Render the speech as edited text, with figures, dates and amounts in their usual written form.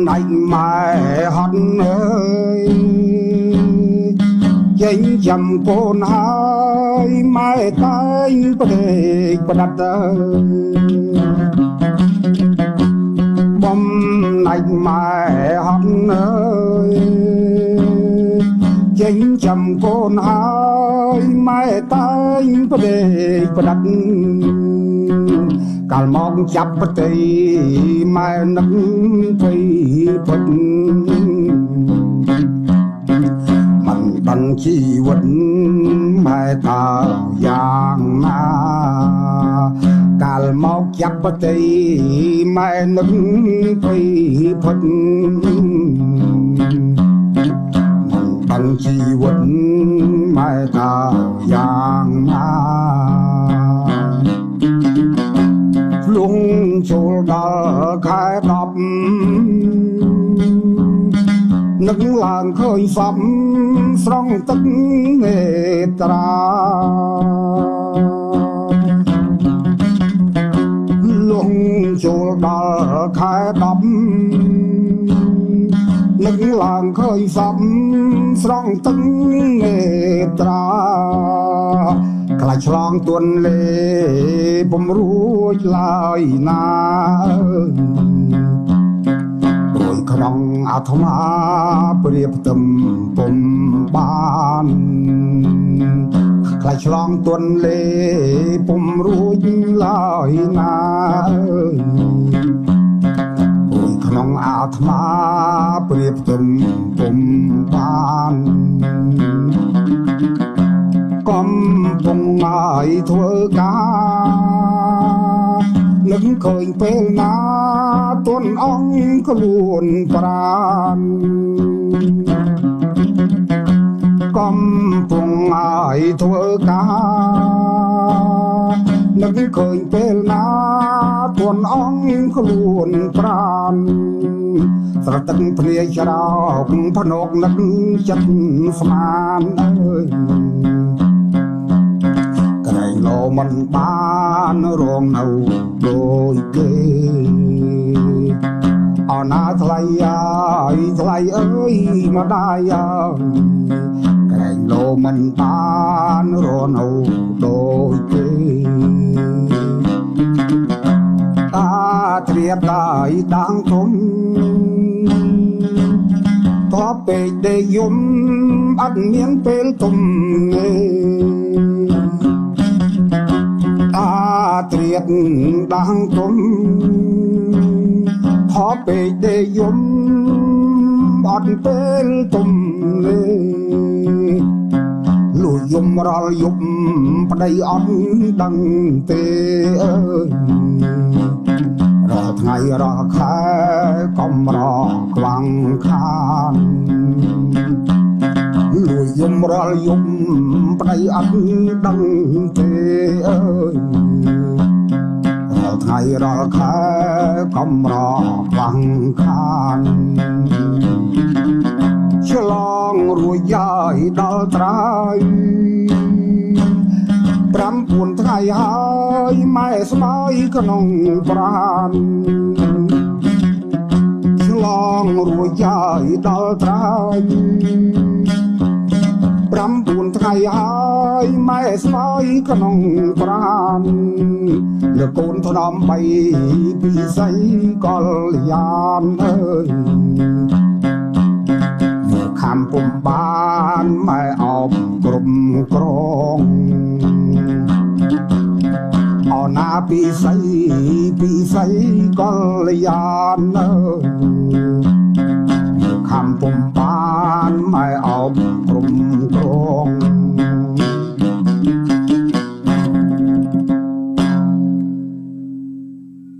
này mai hót ơi danh dầm côn hai mai tay bề đặt bom này mai hót ơi danh dầm côn hai mai tay bề đặt cả mong chắp tay mai nâng thấy phật mình bằng chi vật mai thảo giang na cả mong chắp tay mai nâng thấy phật mình bằng chi vật mai thảo giang na lung chùa đờ khai đọc nâng làng khơi phẩm song tất nghệ tra lung chùa đờ khai đọc nâng làng khơi phẩm song tất nghệ traกลายฉลองตัวเล่ผมรู้ลายนาโดยขนองอาตมาเปรียบเต็มผมบ้านกลายฉลองตัวเล่ผมรู้ลายนาโดยขนองอาตมาเปรียบเต็มผมบ้านកំពុងឲ្យធ្វើការនឹកឃើញពេលណាទន់អង្គខ្លួនប្រាណកំពុងឲ្យធ្វើការនឹកឃើញពេលណាទន់អង្គខ្លួនប្រាណស្រទឹកភ្លាច្រោកភ្នកនឹកចិត្តស្មានអើយលោមិនបានរងនៅដូចគេអណាថ្លៃអើយថ្លៃអើយម្ដាយអើយក្រែងលោមិនបានរងនៅដូចគេតាត្រៀបដៃដាំងធំតបពេកដេកយំអត់មានពេលទុំទេត្រៀបដាំងទុំថបពេកដេកយំអត់ពេលទុំទេលួចយំរាល់យប់ប្តីអត់ដឹងទេអើយរាល់ថ្ងៃរាល់ខែកំរខ្វាំងខានលួចយំរាល់យប់ប្តីអត់ដឹងទេអើយរាល់ថ្ងៃរាល់ខែកំរខ្វាំងខានឆ្លងរួចយាយដល់ត្រើយ9ថ្ងៃហើយម៉ែស្បើយក្នុងប្រាណឆ្លងរួចយាយដល់ត្រើយ9ថ្ងៃហើយម៉ែស្បើយក្នុងប្រាណលើកូនថ្នមបីពីស័យកលយានអើយមកខំពុំបានម៉ែអបក្រុមក្រងអណាពីស័យកលយានអើយ